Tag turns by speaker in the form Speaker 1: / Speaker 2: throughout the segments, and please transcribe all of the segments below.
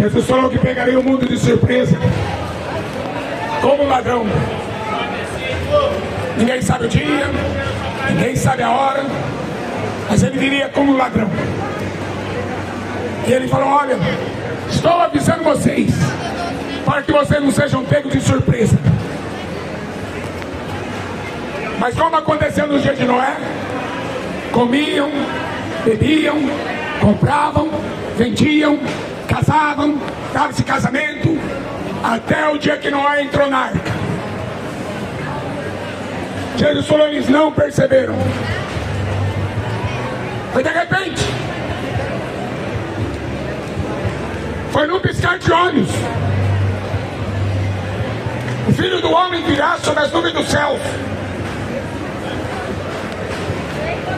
Speaker 1: Jesus falou que pegaria o mundo de surpresa, como um ladrão. Ninguém sabe o dia, ninguém sabe a hora, mas ele viria como um ladrão. E ele falou: olha, estou avisando vocês, para que vocês não sejam pegos de surpresa. Mas como aconteceu no dia de Noé, comiam, bebiam, compravam, vendiam, casavam, dava-se casamento, até o dia que Noé entrou na arca. Jesus falou: eles não perceberam. Foi de repente. Foi num piscar de olhos. O Filho do Homem virá sobre as nuvens dos céus.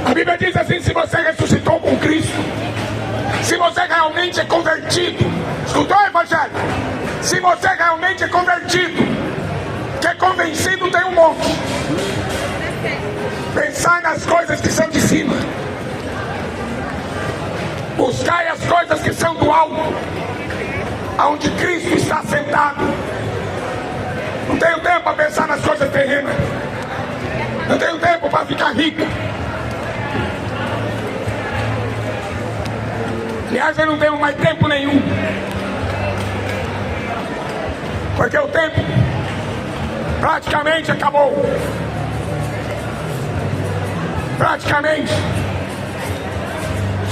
Speaker 1: A Bíblia diz assim: se você ressuscitou com Cristo, se você realmente é convertido, escutou o Evangelho? Se você realmente é convertido, que é convencido tem um monte. Pensai nas coisas que são de cima, buscai as coisas que são do alto, aonde Cristo está sentado. Não tenho tempo para pensar nas coisas terrenas, não tenho tempo para ficar rico. Aliás, eu não tenho mais tempo nenhum, porque o tempo praticamente acabou. Praticamente.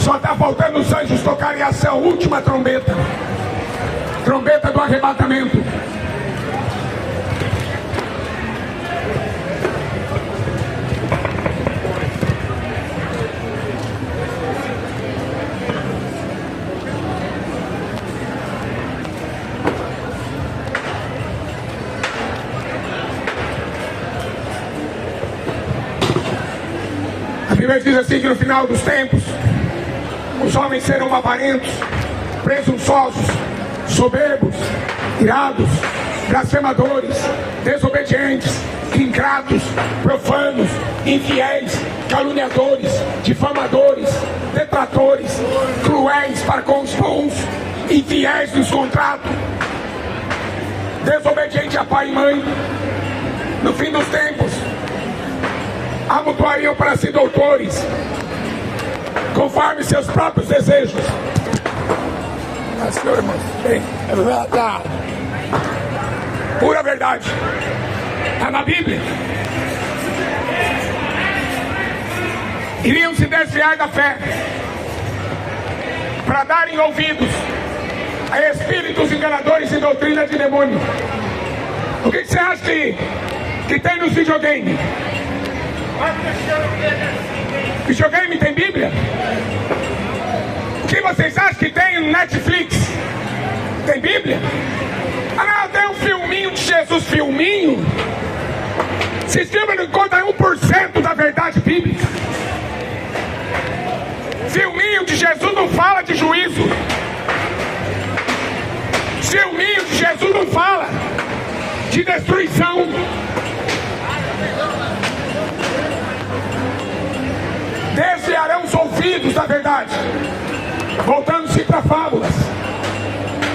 Speaker 1: Só está faltando os anjos tocarem essa última trombeta. Trombeta do arrebatamento. A Bíblia diz assim que no final dos tempos os homens serão avarentos, presunçosos, soberbos, irados, blasfemadores, desobedientes, ingratos, profanos, infiéis, caluniadores, difamadores, detratores, cruéis para com os bons, infiéis nos contratos, desobediente a pai e mãe. No fim dos tempos amontoariam para si doutores, conforme seus próprios desejos. Senhor, irmão, bem, é verdade. Pura verdade. Está na Bíblia. Iriam se desviar da fé para darem ouvidos a espíritos enganadores e doutrina de demônio. O que você acha que tem nos videogames? Videogame tem Bíblia? O que vocês acham que tem no Netflix? Tem Bíblia? Ah não, tem um filminho de Jesus. Filminho? Esse filme não conta 1% da verdade bíblica. Filminho de Jesus não fala de juízo. Filminho de Jesus não fala de destruição. Desviarão os ouvidos da verdade, voltando-se para fábulas,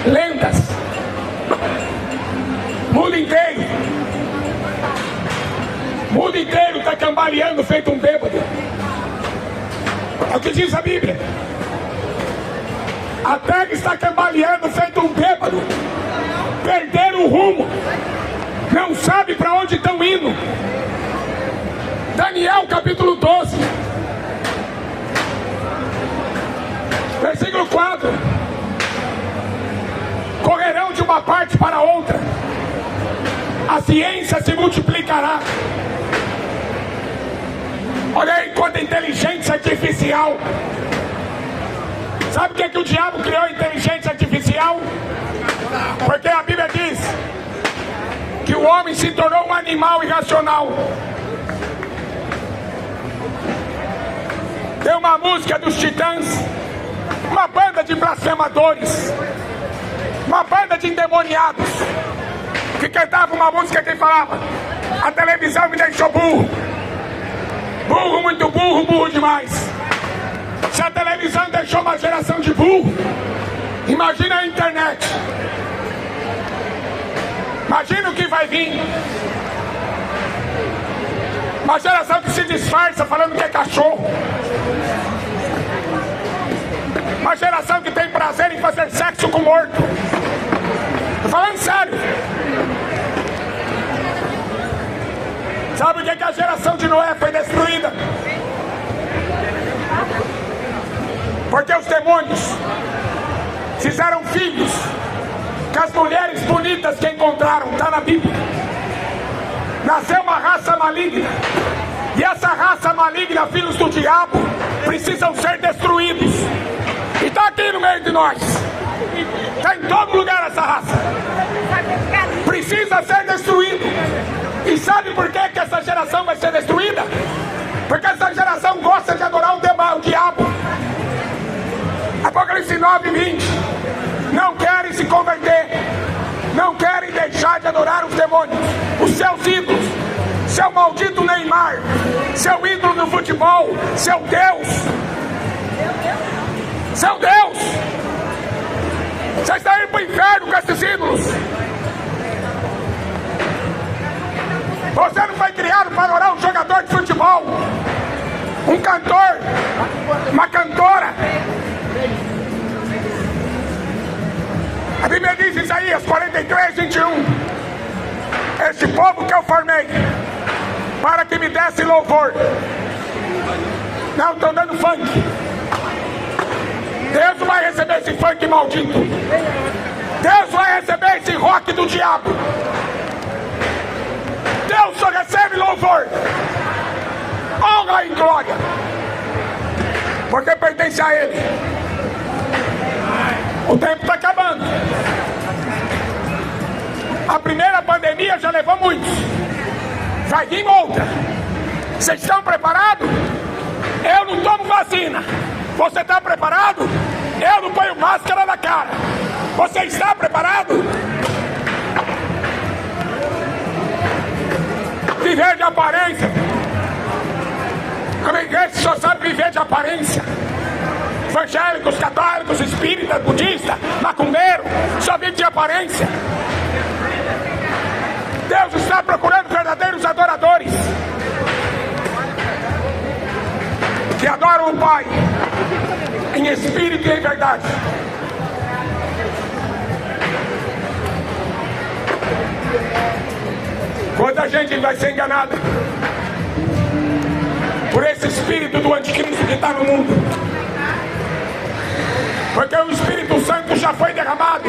Speaker 1: lendas. Mundo inteiro está cambaleando feito um bêbado. É o que diz a Bíblia. A terra está cambaleando feito um bêbado. Perderam o rumo, não sabe para onde estão indo. Daniel capítulo 12, versículo 4. Correrão de uma parte para outra, a ciência se multiplicará. Olha aí quanta inteligência artificial. Sabe o que o diabo criou inteligência artificial? Porque a Bíblia diz que o homem se tornou um animal irracional. Tem uma música dos Titãs, uma banda de blasfemadores, uma banda de endemoniados, que cantava uma música que falava: a televisão me deixou burro, burro, muito burro, burro demais. Se a televisão deixou uma geração de burro, Imagina a internet. Imagina o que vai vir. Uma geração que se disfarça falando que é cachorro. Uma geração que tem prazer em fazer sexo com morto. Tô falando sério. Sabe o que a geração de Noé foi destruída? Porque os demônios fizeram filhos que as mulheres bonitas que encontraram, está na Bíblia. Nasceu uma raça maligna. E essa raça maligna, filhos do diabo, precisam ser destruídos. E está aqui no meio de nós. Está em todo lugar essa raça. Precisa ser destruído. E sabe por que essa geração vai ser destruída? Porque essa geração gosta de adorar o diabo. Apocalipse 9:20. Não querem se converter. Não querem deixar de adorar os demônios, os seus ídolos. Seu maldito Neymar, seu ídolo no futebol, seu Deus. Seu Deus. Você está indo para o inferno com esses ídolos. Você não foi criado para adorar um jogador de futebol, um cantor, uma cantora. A Bíblia diz em Isaías 43:21: este povo que eu formei para que me desse louvor. Não, estou dando funk. Deus não vai receber esse funk maldito. Deus vai receber esse rock do diabo. Deus só recebe louvor, honra e glória, porque pertence a Ele. O tempo está acabando. A primeira pandemia já levou muitos. Vai vir outra. Vocês estão preparados? Eu não tomo vacina. Você está preparado? Eu não ponho máscara na cara. Você está preparado? Viver de aparência. A minha igreja só sabe viver de aparência. Evangélicos, católicos, espíritas, budistas, macumbeiro, só vive de aparência. Deus está procurando verdadeiros adoradores que adoram o Pai em espírito e em verdade. Quanta gente vai ser enganada por esse espírito do anticristo que está no mundo. Porque o Espírito Santo já foi derramado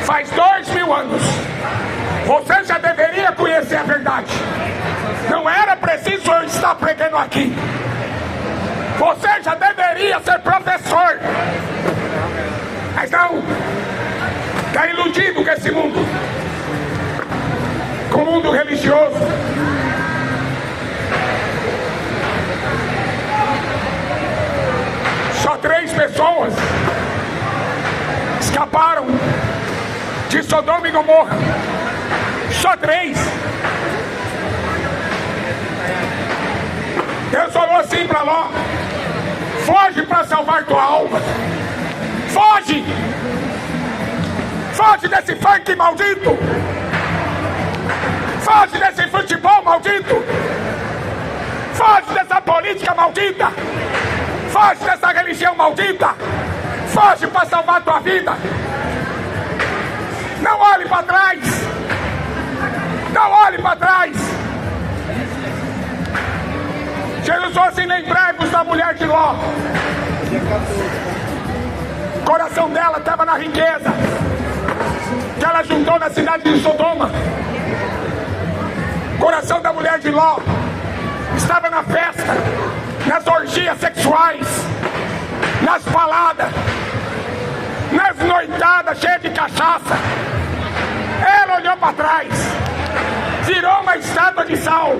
Speaker 1: faz 2000 anos. Você já deveria conhecer a verdade. Não era preciso eu estar pregando aqui. Você já deveria ser professor. Mas não. Está iludido com esse mundo. Com o mundo religioso. Só 3 pessoas escaparam de Sodoma e Gomorra. Só 3. Deus falou assim para Ló: foge para salvar tua alma. Foge. Foge desse funk maldito. Foge desse futebol maldito. Foge dessa política maldita. Foge dessa religião maldita. Foge para salvar tua vida. Não olhe para trás. Não olhe para trás. Jesus falou assim: lembrai-vos da mulher de Ló. O coração dela estava na riqueza que ela juntou na cidade de Sodoma. O coração da mulher de Ló estava na festa, nas orgias sexuais, nas baladas, nas noitadas cheias de cachaça. Ela olhou para trás, virou uma estátua de sal.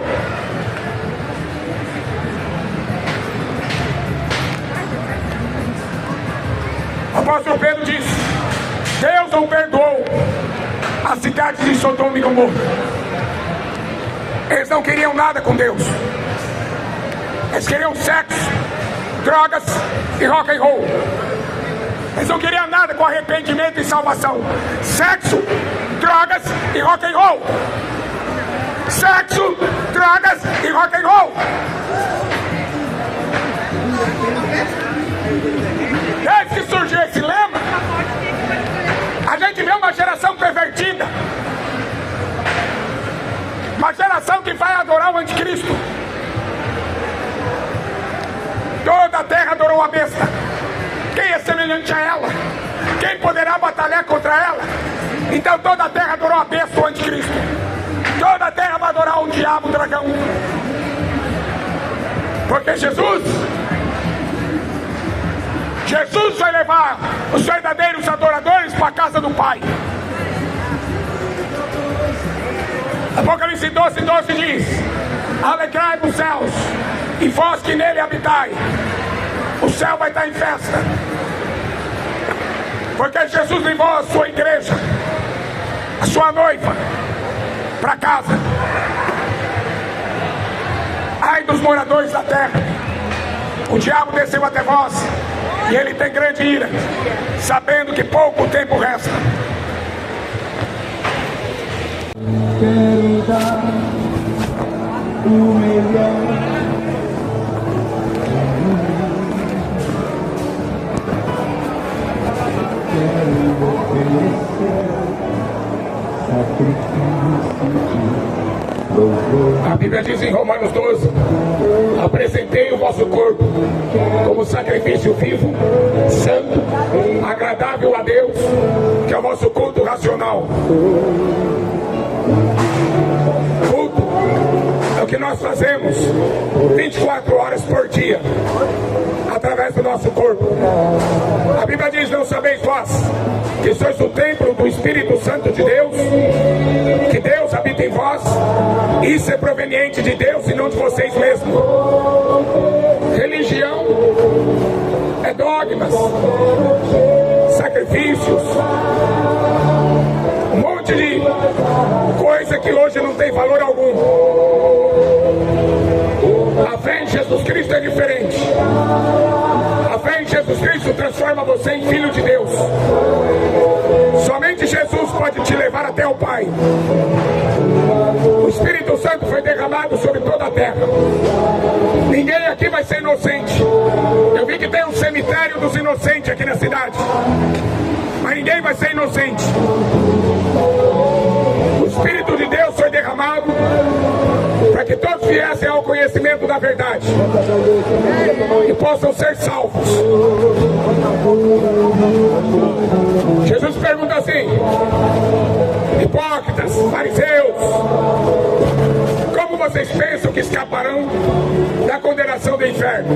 Speaker 1: O apóstolo Pedro diz: Deus não perdoou as cidades de Sodoma e Gomorra. Eles não queriam nada com Deus. Eles queriam sexo, drogas e rock and roll. Eles não queriam nada com arrependimento e salvação. Sexo, drogas e rock and roll. Sexo, drogas e rock and roll. Desde que surgiu esse lema, a gente vê uma geração pervertida. Uma geração que vai adorar o anticristo. Toda a terra adorou a besta. Quem é semelhante a ela? Quem poderá batalhar contra ela? Então toda a terra adorou a besta, o anticristo. Toda a terra vai adorar o diabo, o dragão. Porque Jesus vai levar os verdadeiros adoradores para a casa do Pai. Apocalipse 12:12 diz: alegrai-vos céus, e vós que nele habitai. O céu vai estar em festa, porque Jesus levou a sua igreja, a sua noiva, para casa. Ai dos moradores da terra, o diabo desceu até vós, e ele tem grande ira, sabendo que pouco tempo resta.
Speaker 2: Quero dar o melhor. Quero oferecer sacrifício de louvor.
Speaker 1: A Bíblia diz em Romanos 12: apresentei o vosso corpo como sacrifício vivo, santo, agradável a Deus, que é o vosso culto racional. Culto é o que nós fazemos 24 horas por dia, através do nosso corpo. A Bíblia diz: não sabeis vós que sois o templo do Espírito Santo de Deus, que Deus habita em vós? Isso é proveniente de Deus e não de vocês mesmos. Religião é dogmas, sacrifícios, um monte de coisa que hoje não tem valor algum. A fé em Jesus Cristo é diferente. A fé em Jesus Cristo transforma você em filho de Deus. Somente Jesus pode te levar até o Pai. O Espírito Santo foi derramado sobre toda a terra. Ninguém aqui vai ser inocente. Eu vi que tem um cemitério dos inocentes aqui na cidade, mas ninguém vai ser inocente. O Espírito de Deus foi derramado para que todos viessem ao conhecimento da verdade e possam ser salvos. Jesus pergunta assim: hipócritas, fariseus, como vocês pensam que escaparão da condenação do inferno?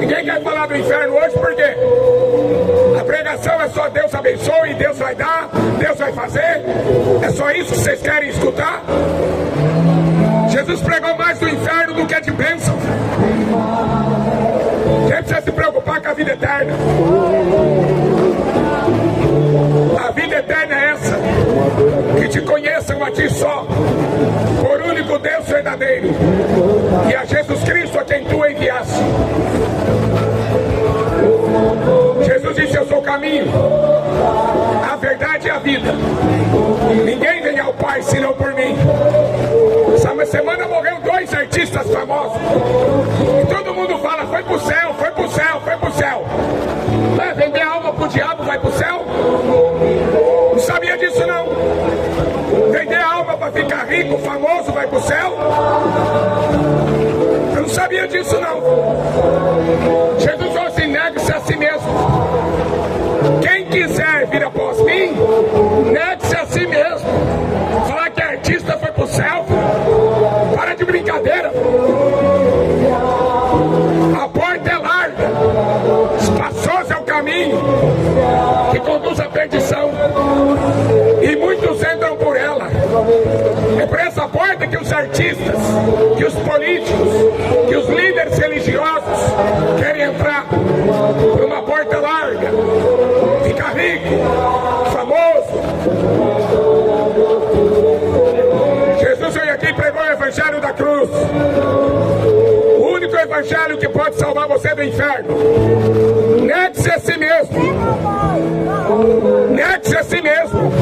Speaker 1: Ninguém quer falar do inferno hoje, por quê? A pregação é só Deus abençoe, Deus vai dar, Deus vai fazer. É só isso que vocês querem escutar? Jesus pregou mais do inferno do que de bênção. Quem precisa se preocupar com a vida eterna? A vida eterna é essa: que te conheçam a ti só, por único Deus verdadeiro, e a Jesus Cristo a quem tu enviaste. Jesus disse: eu sou o caminho, a verdade e a vida. Ninguém vem ao Pai senão por mim. Essa semana morreu 2 artistas famosos, e todo mundo fala: foi pro céu, foi pro céu, foi pro céu. Vai vender a alma pro diabo, vai pro céu? Não sabia disso não. Vender a alma para ficar rico, famoso, vai pro céu? Eu não sabia disso não. Jesus falou assim: negue-se a si mesmo. Quem quiser vir após mim, negue-se a si mesmo. Falar que artista foi pro céu? Para de brincadeira. A porta é larga, espaçoso é o caminho que conduz à perdição, e muitos entram por ela. É por essa porta que os artistas, que os políticos, que os líderes religiosos querem entrar, por uma porta larga, ficar rico, famoso. Jesus veio aqui e pregou o evangelho da cruz, o único evangelho que pode salvar você do inferno. Negue-se a si mesmo. Negue-se a si mesmo.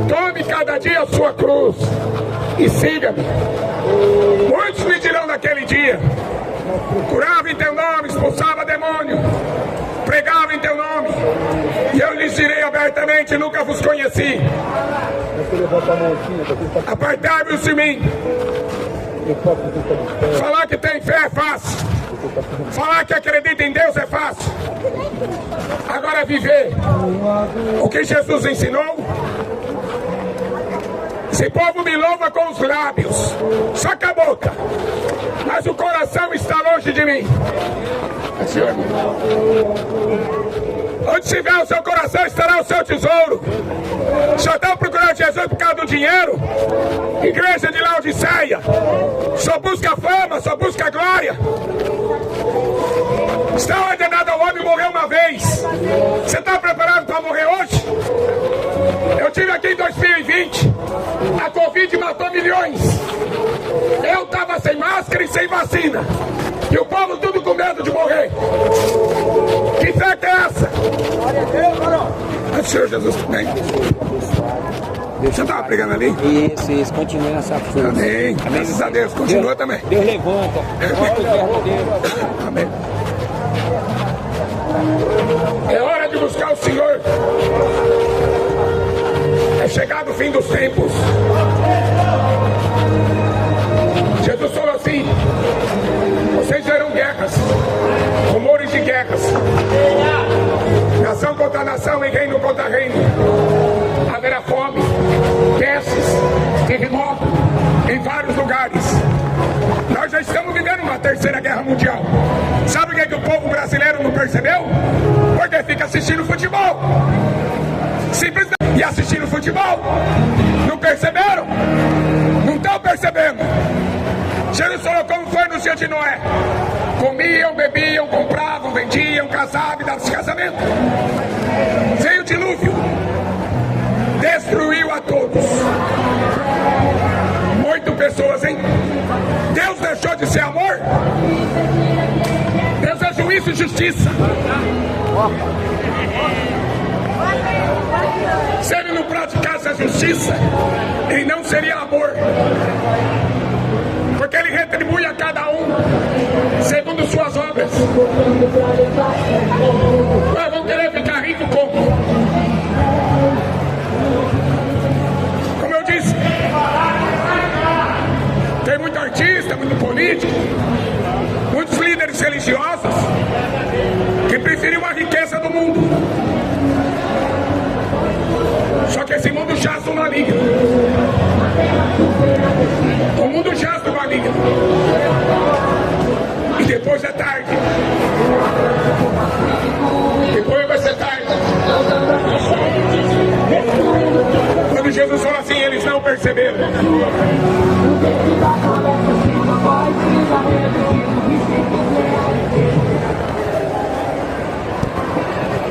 Speaker 1: Tome cada dia a sua cruz e siga-me. Muitos me dirão naquele dia: curava em teu nome, expulsava demônio, pregava em teu nome, e eu lhes direi abertamente: nunca vos conheci. Apartai-vos de mim. Falar que tem fé é fácil. Falar que acredita em Deus é fácil. Agora viver o que Jesus ensinou. Esse povo me louva com os lábios, só com a boca, mas o coração está longe de mim. Senhor, onde estiver o seu coração, estará o seu tesouro. Só estão procurando Jesus por causa do dinheiro. Igreja de Laodiceia, só busca fama, só busca glória. Está ordenado ao homem morrer uma vez. Você está preparado para morrer hoje? Eu tive aqui em 2020. A Covid matou milhões. Eu estava sem máscara e sem vacina. E o povo tudo com medo de morrer. Que fé que é essa? O Senhor Jesus também. Você estava pregando ali?
Speaker 3: Isso, continua nessa força.
Speaker 1: Amém. Graças a Deus, continua também.
Speaker 3: Deus levanta.
Speaker 1: Amém. É hora de buscar o Senhor. É chegado o fim dos tempos. Jesus falou assim: vocês verão guerras, rumores de guerras, nação contra nação e reino contra reino. Haverá fome, pestes, terremoto em vários lugares. Nós já estamos vivendo uma terceira guerra mundial. Sabe o que o povo brasileiro não percebeu? Porque fica assistindo futebol. Simplesmente. E assistindo futebol. Não perceberam? Não estão percebendo. Jesus falou como foi no dia de Noé. Comiam, bebiam, compravam, vendiam, casavam e davam-se casamento. Veio o dilúvio. Destruiu a todos. 8 pessoas, hein? Deus deixou de ser amor? Deus é juízo e justiça. Se ele não praticasse a justiça, ele não seria amor. Porque ele retribui a cada um segundo suas obras. Mas vão querer ficar rico como? Como eu disse, tem muito artista, muito político, muitos líderes religiosos que preferiam a riqueza do mundo. Só que esse mundo jaz do maligno. O mundo jaz do maligno. E depois é tarde. Depois vai ser tarde. Quando Jesus falou assim, eles não perceberam.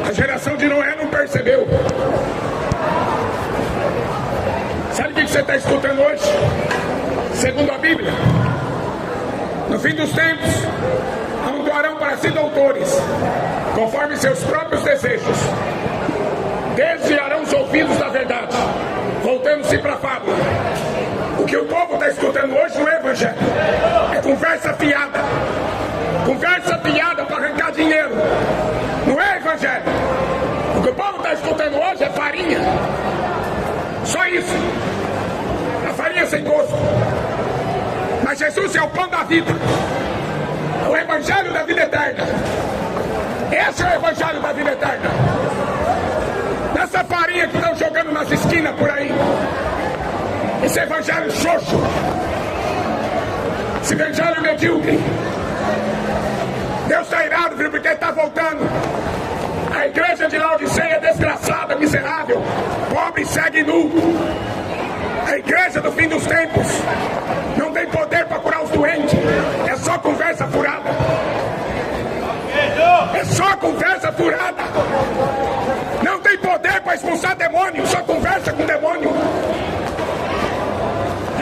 Speaker 1: A geração de Noé não percebeu. Sabe o que você está escutando hoje? Segundo a Bíblia, no fim dos tempos, doarão para si doutores, conforme seus próprios desejos. Desviarão os ouvidos da verdade, voltando-se para a fábula. O que o povo está escutando hoje não é evangelho, é conversa fiada. Conversa fiada para arrancar dinheiro. Não é evangelho. O que o povo está escutando hoje é farinha. Só isso. A farinha sem gosto. Mas Jesus é o pão da vida. É o evangelho da vida eterna. Esse é o evangelho da vida eterna. Nessa farinha que estão jogando nas esquinas por aí. Esse evangelho xoxo. Esse evangelho medíocre. Deus está irado, viu, porque está voltando. A igreja de Laodiceia é desgraçada, miserável, pobre, segue nu. A igreja do fim dos tempos não tem poder para curar os doentes. É só conversa furada. É só conversa furada. Não tem poder para expulsar demônio. Só conversa com demônio.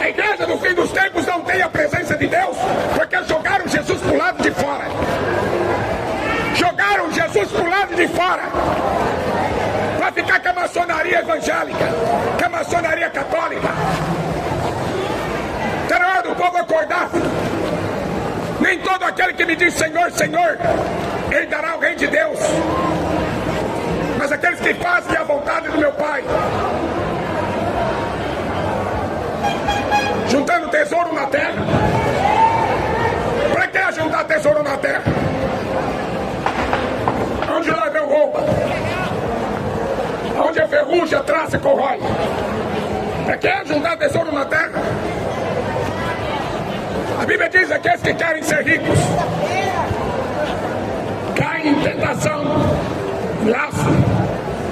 Speaker 1: A igreja do fim dos tempos não tem a presença de Deus porque jogaram Jesus para o lado de fora. Jogaram Jesus todos pro lado de fora. Vai ficar com a maçonaria evangélica, com a maçonaria católica. Está na hora do povo acordar. Nem todo aquele que me diz Senhor, Senhor, herdará o reino de Deus. Mas aqueles que fazem a vontade do meu Pai. Juntando tesouro na terra. Para que juntar tesouro na terra? Onde o ladrão rouba, onde a ferrugem, a traça e corrói. Para que juntar tesouro na terra? A Bíblia diz que aqueles que querem ser ricos caem em tentação, laço,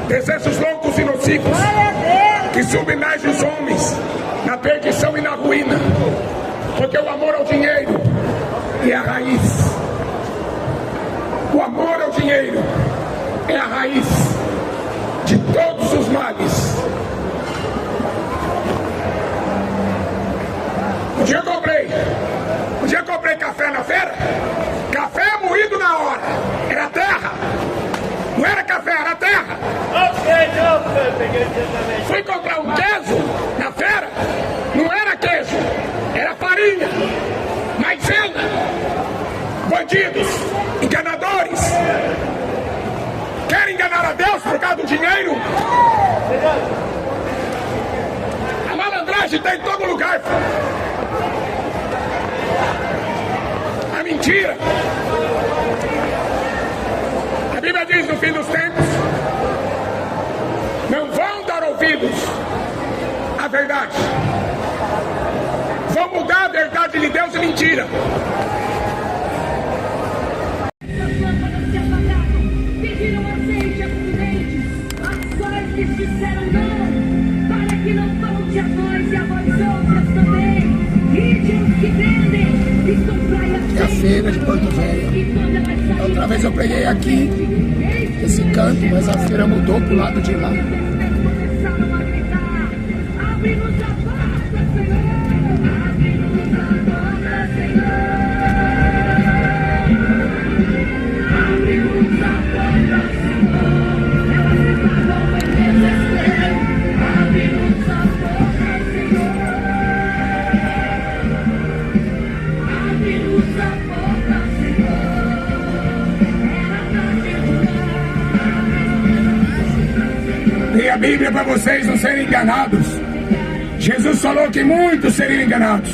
Speaker 1: desejos loucos e nocivos que submergem os homens na perdição e na ruína, porque o amor ao dinheiro é a raiz. O amor ao dinheiro é a raiz de todos os males. Um dia eu comprei café na feira. Café moído na hora. Era terra. Não era café, era terra. Fui comprar um queijo na feira. Não era queijo, era farinha. Maisena. Bandidos, enganadores. Querem enganar a Deus por causa do dinheiro? A malandragem está em todo lugar. A mentira. A Bíblia diz no fim dos tempos: não vão dar ouvidos à verdade. Vão mudar a verdade de Deus em mentira.
Speaker 4: Disseram não, para que não falte a nós e a vós outras também. E os que vendem e comprai a
Speaker 5: É a feira de Porto Velho. Outra vez eu preguei aqui, esse canto, mas a feira mudou pro lado de lá.
Speaker 4: começaram a gritar: abre-nos a porta, Senhor! Abre-nos a porta, Senhor! Abre-nos a porta, Senhor!
Speaker 1: E a Bíblia para vocês não serem enganados. Jesus falou que muitos seriam enganados.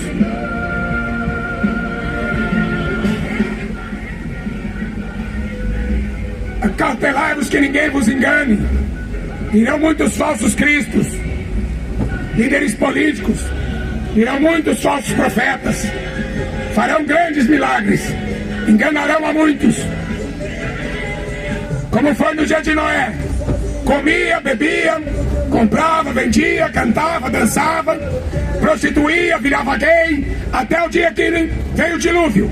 Speaker 1: Acautelai-vos que ninguém vos engane. Irão muitos falsos cristos, líderes políticos, irão muitos falsos profetas, farão grandes milagres, enganarão a muitos. Como foi no dia de Noé. Comia, bebia, comprava, vendia, cantava, dançava, prostituía, virava gay, até o dia que veio o dilúvio.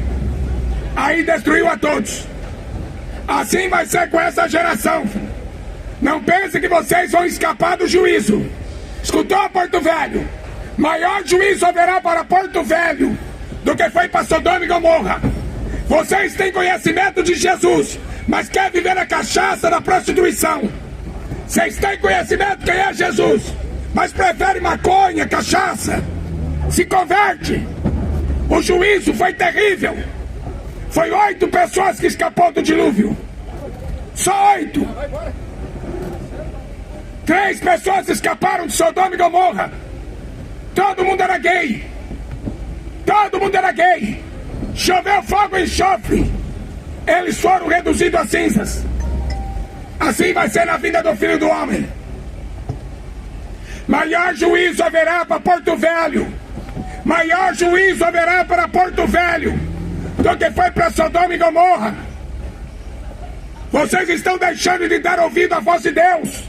Speaker 1: Aí destruiu a todos. Assim vai ser com essa geração. Não pense que vocês vão escapar do juízo. Escutou, Porto Velho? Maior juízo haverá para Porto Velho do que foi para Sodoma e Gomorra. Vocês têm conhecimento de Jesus, mas querem viver a cachaça da prostituição. Vocês têm conhecimento quem é Jesus, mas preferem maconha, cachaça. Se converte. O juízo foi terrível. Foi 8 pessoas que escapou do dilúvio. Só 8. 3 pessoas escaparam de Sodoma e Gomorra. Todo mundo era gay. Todo mundo era gay. Choveu fogo e enxofre. Eles foram reduzidos a cinzas. Assim vai ser na vida do Filho do Homem. Maior juízo haverá para Porto Velho. Maior juízo haverá para Porto Velho do que foi para Sodoma e Gomorra. Vocês estão deixando de dar ouvido à voz de Deus.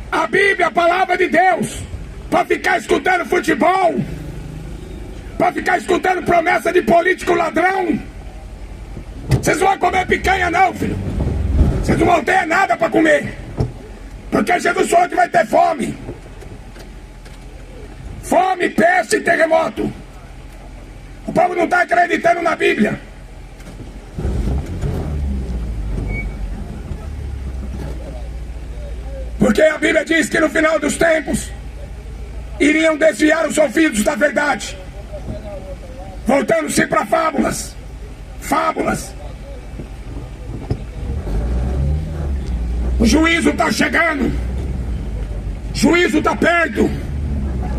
Speaker 1: A Bíblia, a palavra de Deus, para ficar escutando futebol, para ficar escutando promessa de político ladrão. Vocês não vão comer picanha não, filho. Vocês não vão ter nada para comer. Porque Jesus falou que vai ter fome. Fome, peste e terremoto. O povo não está acreditando na Bíblia. Porque a Bíblia diz que no final dos tempos iriam desviar os ouvidos da verdade, voltando-se para fábulas. O juízo está chegando. Juízo está perto.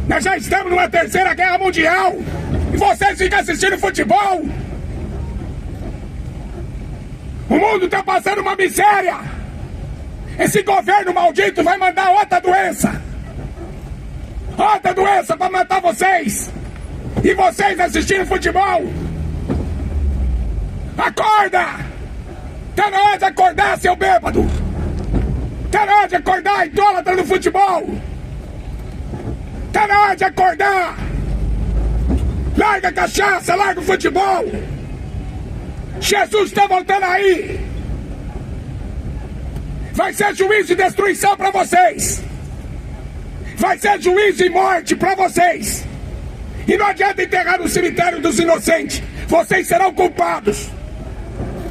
Speaker 1: Nós já estamos numa terceira guerra mundial e vocês ficam assistindo futebol. O mundo está passando uma miséria. Esse governo maldito vai mandar outra doença para matar vocês. E vocês assistindo futebol. Acorda! Tá na hora de acordar, seu bêbado. Tá na hora de acordar, idólatra do futebol. Tá na hora de acordar. Larga a cachaça, larga o futebol. Jesus está voltando aí. Vai ser juízo e destruição para vocês. Vai ser juízo e morte para vocês. E não adianta enterrar no cemitério dos inocentes. Vocês serão culpados.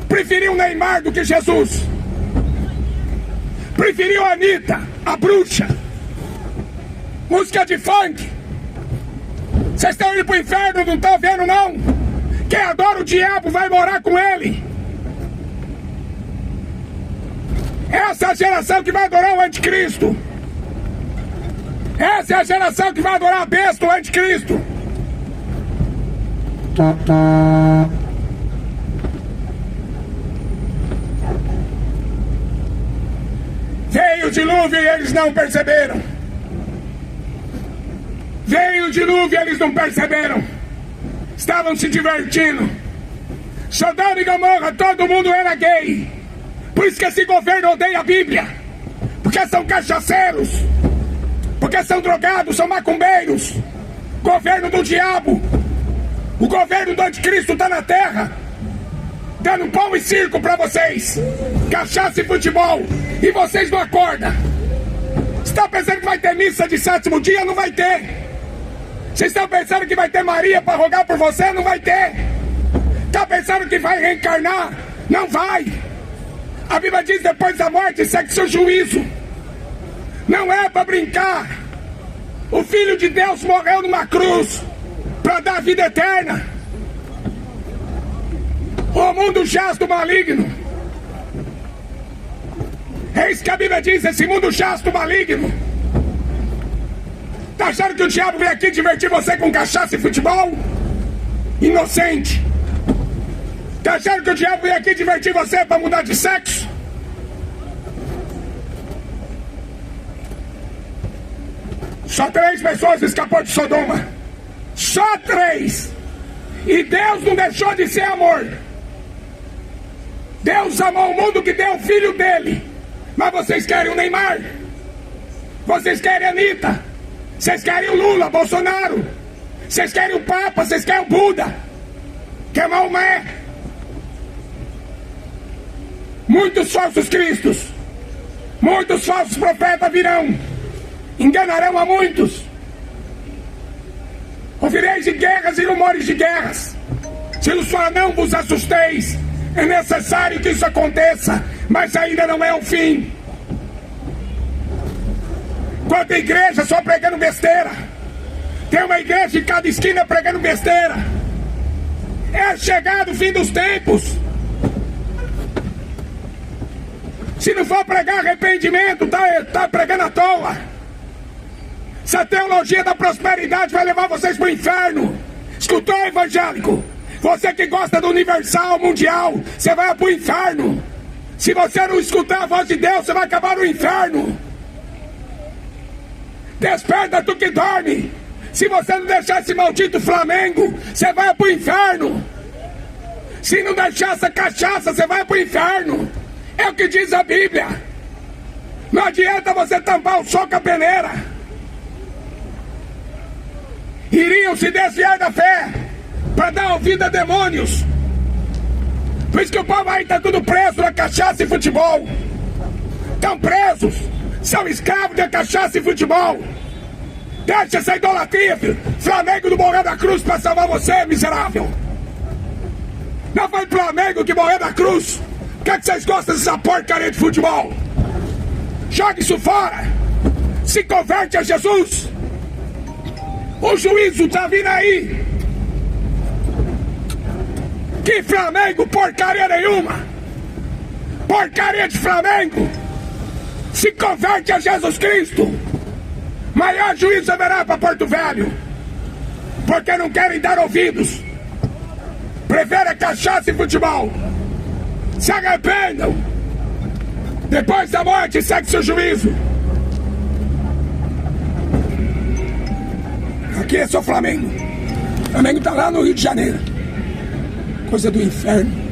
Speaker 1: Preferiu Neymar do que Jesus. Preferiu a Anitta, a bruxa. Música de funk. Vocês estão indo pro inferno, não estão vendo não? Quem adora o diabo vai morar com ele. Essa é a geração que vai adorar o anticristo. Essa é a geração que vai adorar a besta, o anticristo. Veio o dilúvio e eles não perceberam. Veio o dilúvio e eles não perceberam. Estavam se divertindo. Sodoma e Gomorra, todo mundo era gay. Por isso que esse governo odeia a Bíblia. Porque são cachaceiros. Porque são drogados, são macumbeiros. Governo do diabo. O governo do anticristo está na terra, dando pão e circo para vocês. Cachaça e futebol. E vocês não acordam. Você está pensando que vai ter missa de sétimo dia? Não vai ter. Vocês estão pensando que vai ter Maria para rogar por você? Não vai ter. Está pensando que vai reencarnar? Não vai. A Bíblia diz: depois da morte segue seu juízo. Não é para brincar. O Filho de Deus morreu numa cruz para dar vida eterna. O mundo jaz do maligno. É isso que a Bíblia diz: esse mundo jaz do maligno. Tá achando que o diabo vem aqui divertir você com cachaça e futebol? Inocente. Tá achando que o diabo vem aqui divertir você para mudar de sexo? Só 3 pessoas escapou de Sodoma. Só 3. E Deus não deixou de ser amor. Deus amou o mundo que deu o filho dele. Mas vocês querem o Neymar. Vocês querem a Anitta. Vocês querem o Lula, Bolsonaro. Vocês querem o Papa, vocês querem o Buda. Quer Maomé. Muitos falsos cristos. Muitos falsos profetas virão. Enganarão a muitos. Ouvireis de guerras e rumores de guerras. Jesus fala: não vos assusteis. É necessário que isso aconteça, mas ainda não é o fim. Quanta igreja só pregando besteira. Tem uma igreja em cada esquina pregando besteira. É chegado o fim dos tempos. Se não for pregar arrependimento, tá pregando à toa. Essa teologia da prosperidade vai levar vocês para o inferno. Escutou, evangélico? Você que gosta do universal, mundial, você vai para o inferno. Se você não escutar a voz de Deus, você vai acabar no inferno. Desperta tu que dorme. Se você não deixar esse maldito Flamengo, você vai para o inferno. Se não deixar essa cachaça, você vai para o inferno. É o que diz a Bíblia. Não adianta você tampar o sol com a peneira. Iriam se desviar da fé para dar ouvido a demônios. Por isso que o povo aí está tudo preso na cachaça e futebol. Estão presos. São escravos da cachaça e futebol. Deixa essa idolatria, filho. Flamengo não morreu na cruz para salvar você, miserável. Não foi o Flamengo que morreu na cruz. Por que vocês gostam dessa porcaria de futebol? Joga isso fora. Se converte a Jesus. O juízo está vindo aí. Que Flamengo, porcaria nenhuma. Porcaria de Flamengo. Se converte a Jesus Cristo. Maior juízo haverá para Porto Velho. Porque não querem dar ouvidos. Preferem cachaça e futebol. Se arrependam. Depois da morte segue seu juízo. Aqui é só Flamengo. Flamengo está lá no Rio de Janeiro. Coisa do inferno.